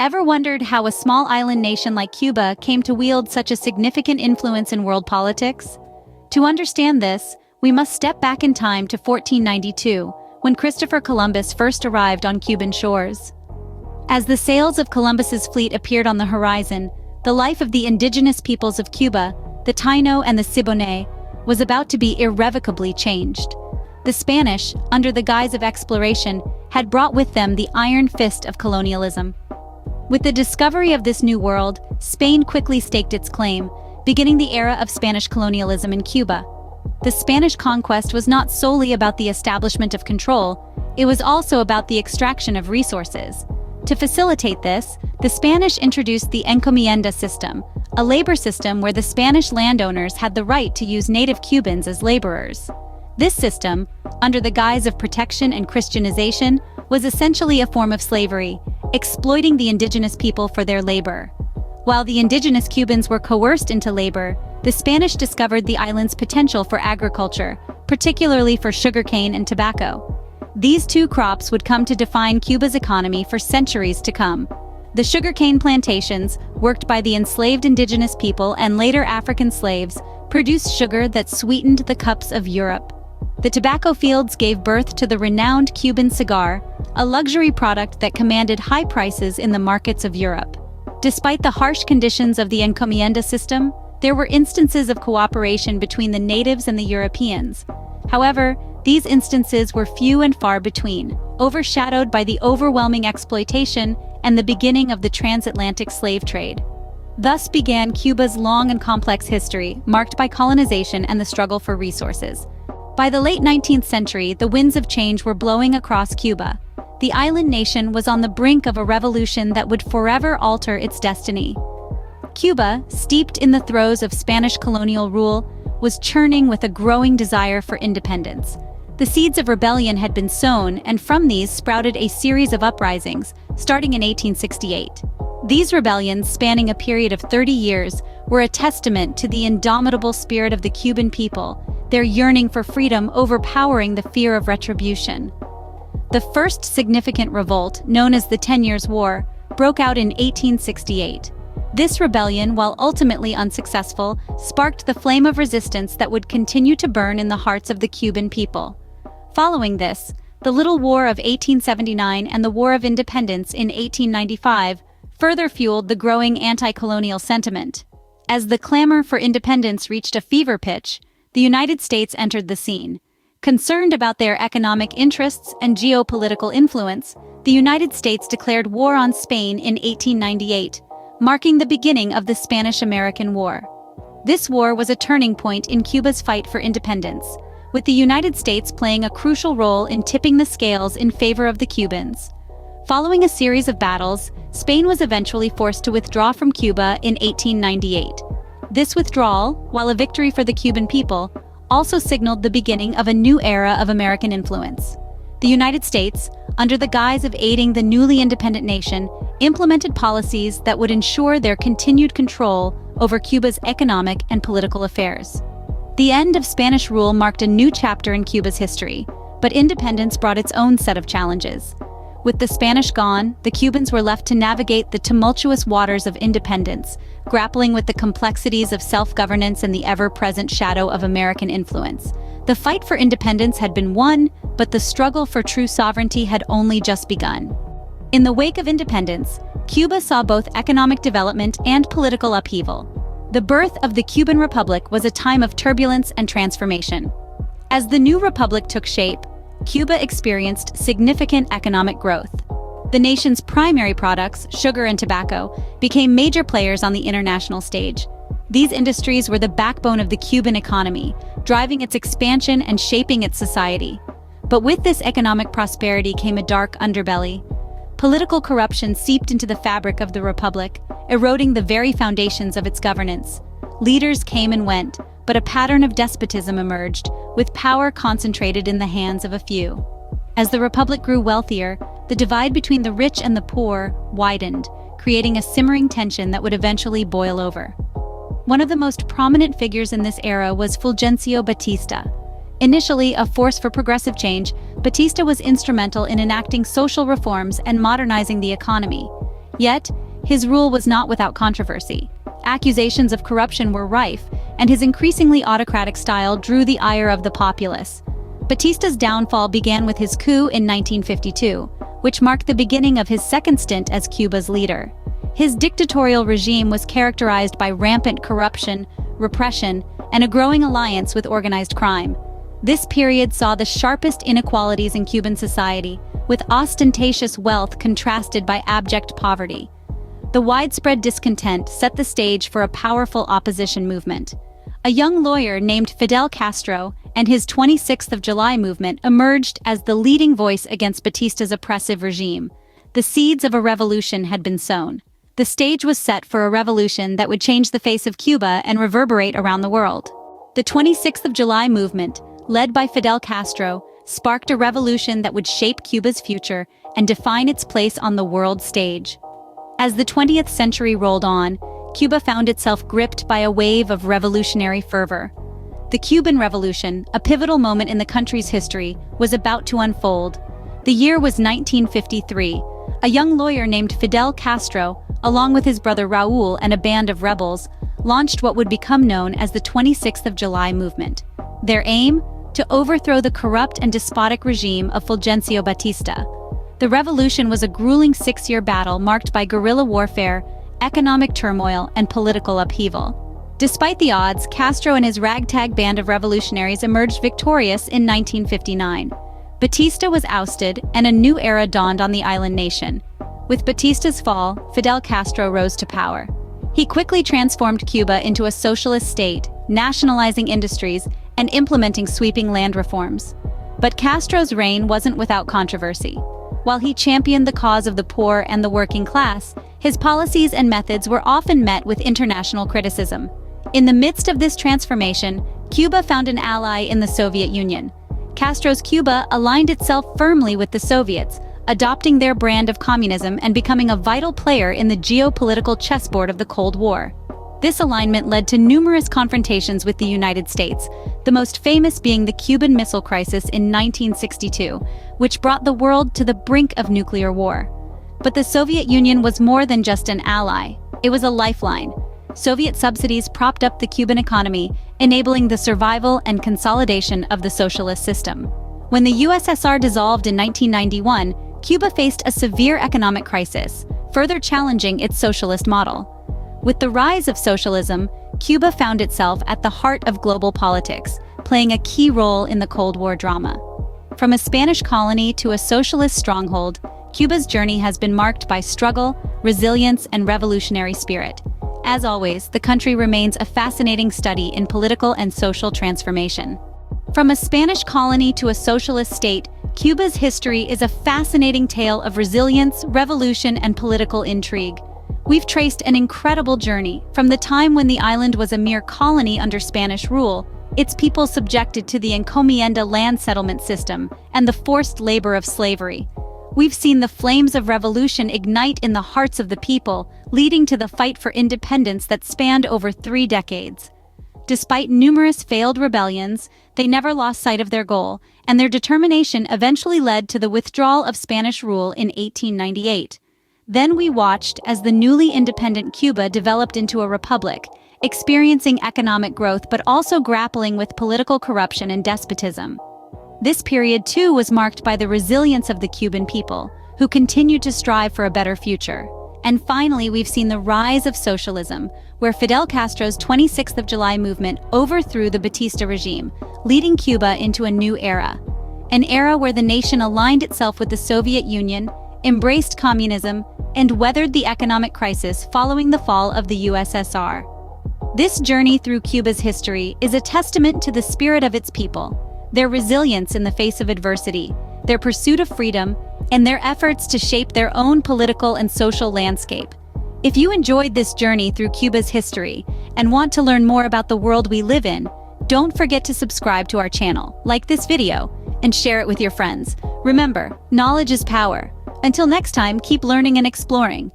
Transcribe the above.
Ever wondered how a small island nation like Cuba came to wield such a significant influence in world politics? To understand this, we must step back in time to 1492, when Christopher Columbus first arrived on Cuban shores. As the sails of Columbus's fleet appeared on the horizon, the life of the indigenous peoples of Cuba, the Taino and the Siboney, was about to be irrevocably changed. The Spanish, under the guise of exploration, had brought with them the iron fist of colonialism. With the discovery of this new world, Spain quickly staked its claim, beginning the era of Spanish colonialism in Cuba. The Spanish conquest was not solely about the establishment of control, it was also about the extraction of resources. To facilitate this, the Spanish introduced the encomienda system, a labor system where the Spanish landowners had the right to use native Cubans as laborers. This system, under the guise of protection and Christianization, was essentially a form of slavery, exploiting the indigenous people for their labor. While the indigenous Cubans were coerced into labor, the Spanish discovered the island's potential for agriculture, particularly for sugarcane and tobacco. These two crops would come to define Cuba's economy for centuries to come. The sugarcane plantations, worked by the enslaved indigenous people and later African slaves, produced sugar that sweetened the cups of Europe. The tobacco fields gave birth to the renowned Cuban cigar, a luxury product that commanded high prices in the markets of Europe. Despite the harsh conditions of the encomienda system, there were instances of cooperation between the natives and the Europeans. However, these instances were few and far between, overshadowed by the overwhelming exploitation and the beginning of the transatlantic slave trade. Thus began Cuba's long and complex history, marked by colonization and the struggle for resources. By the late 19th century, the winds of change were blowing across Cuba. The island nation was on the brink of a revolution that would forever alter its destiny. Cuba, steeped in the throes of Spanish colonial rule, was churning with a growing desire for independence. The seeds of rebellion had been sown, and from these sprouted a series of uprisings, starting in 1868. These rebellions, spanning a period of 30 years, were a testament to the indomitable spirit of the Cuban people, their yearning for freedom overpowering the fear of retribution. The first significant revolt, known as the 10 Years' War, broke out in 1868. This rebellion, while ultimately unsuccessful, sparked the flame of resistance that would continue to burn in the hearts of the Cuban people. Following this, the Little War of 1879 and the War of Independence in 1895 further fueled the growing anti-colonial sentiment. As the clamor for independence reached a fever pitch, the United States entered the scene. Concerned about their economic interests and geopolitical influence, the United States declared war on Spain in 1898, marking the beginning of the Spanish-American War. This war was a turning point in Cuba's fight for independence, with the United States playing a crucial role in tipping the scales in favor of the Cubans. Following a series of battles, Spain was eventually forced to withdraw from Cuba in 1898. This withdrawal, while a victory for the Cuban people, also signaled the beginning of a new era of American influence. The United States, under the guise of aiding the newly independent nation, implemented policies that would ensure their continued control over Cuba's economic and political affairs. The end of Spanish rule marked a new chapter in Cuba's history, but independence brought its own set of challenges. With the Spanish gone, the Cubans were left to navigate the tumultuous waters of independence, grappling with the complexities of self-governance and the ever-present shadow of American influence. The fight for independence had been won, but the struggle for true sovereignty had only just begun. In the wake of independence, Cuba saw both economic development and political upheaval. The birth of the Cuban Republic was a time of turbulence and transformation. As the new republic took shape, Cuba experienced significant economic growth. The nation's primary products, sugar and tobacco, became major players on the international stage. These industries were the backbone of the Cuban economy, driving its expansion and shaping its society. But with this economic prosperity came a dark underbelly. Political corruption seeped into the fabric of the republic, eroding the very foundations of its governance. Leaders came and went, but a pattern of despotism emerged, with power concentrated in the hands of a few. As the republic grew wealthier, the divide between the rich and the poor widened, creating a simmering tension that would eventually boil over. One of the most prominent figures in this era was Fulgencio Batista. Initially a force for progressive change, Batista was instrumental in enacting social reforms and modernizing the economy. Yet, his rule was not without controversy. Accusations of corruption were rife, and his increasingly autocratic style drew the ire of the populace. Batista's downfall began with his coup in 1952, which marked the beginning of his second stint as Cuba's leader. His dictatorial regime was characterized by rampant corruption, repression, and a growing alliance with organized crime. This period saw the sharpest inequalities in Cuban society, with ostentatious wealth contrasted by abject poverty. The widespread discontent set the stage for a powerful opposition movement. A young lawyer named Fidel Castro and his 26th of July movement emerged as the leading voice against Batista's oppressive regime. The seeds of a revolution had been sown. The stage was set for a revolution that would change the face of Cuba and reverberate around the world. The 26th of July movement, led by Fidel Castro, sparked a revolution that would shape Cuba's future and define its place on the world stage. As the 20th century rolled on, Cuba found itself gripped by a wave of revolutionary fervor. The Cuban Revolution, a pivotal moment in the country's history, was about to unfold. The year was 1953. A young lawyer named Fidel Castro, along with his brother Raúl and a band of rebels, launched what would become known as the 26th of July movement. Their aim? To overthrow the corrupt and despotic regime of Fulgencio Batista. The revolution was a grueling 6-year battle marked by guerrilla warfare, economic turmoil, and political upheaval. Despite the odds, Castro and his ragtag band of revolutionaries emerged victorious in 1959. Batista was ousted, and a new era dawned on the island nation. With Batista's fall, Fidel Castro rose to power. He quickly transformed Cuba into a socialist state, nationalizing industries and implementing sweeping land reforms. But Castro's reign wasn't without controversy. While he championed the cause of the poor and the working class, his policies and methods were often met with international criticism. In the midst of this transformation, Cuba found an ally in the Soviet Union. Castro's Cuba aligned itself firmly with the Soviets, adopting their brand of communism and becoming a vital player in the geopolitical chessboard of the Cold War. This alignment led to numerous confrontations with the United States, the most famous being the Cuban Missile Crisis in 1962, which brought the world to the brink of nuclear war. But the Soviet Union was more than just an ally. It was a lifeline. Soviet subsidies propped up the Cuban economy, enabling the survival and consolidation of the socialist system. When the USSR dissolved in 1991, Cuba faced a severe economic crisis, further challenging its socialist model. With the rise of socialism, Cuba found itself at the heart of global politics, playing a key role in the Cold War drama. From a Spanish colony to a socialist stronghold, Cuba's journey has been marked by struggle, resilience, and revolutionary spirit. As always, the country remains a fascinating study in political and social transformation. From a Spanish colony to a socialist state, Cuba's history is a fascinating tale of resilience, revolution, and political intrigue. We've traced an incredible journey, from the time when the island was a mere colony under Spanish rule, its people subjected to the encomienda land settlement system, and the forced labor of slavery. We've seen the flames of revolution ignite in the hearts of the people, leading to the fight for independence that spanned over 3 decades. Despite numerous failed rebellions, they never lost sight of their goal, and their determination eventually led to the withdrawal of Spanish rule in 1898. Then we watched as the newly independent Cuba developed into a republic, experiencing economic growth but also grappling with political corruption and despotism. This period, too, was marked by the resilience of the Cuban people, who continued to strive for a better future. And finally, we've seen the rise of socialism, where Fidel Castro's 26th of July movement overthrew the Batista regime, leading Cuba into a new era. An era where the nation aligned itself with the Soviet Union, embraced communism, and weathered the economic crisis following the fall of the USSR. This journey through Cuba's history is a testament to the spirit of its people, their resilience in the face of adversity, their pursuit of freedom, and their efforts to shape their own political and social landscape. If you enjoyed this journey through Cuba's history and want to learn more about the world we live in, don't forget to subscribe to our channel, like this video, and share it with your friends. Remember, knowledge is power. Until next time, keep learning and exploring.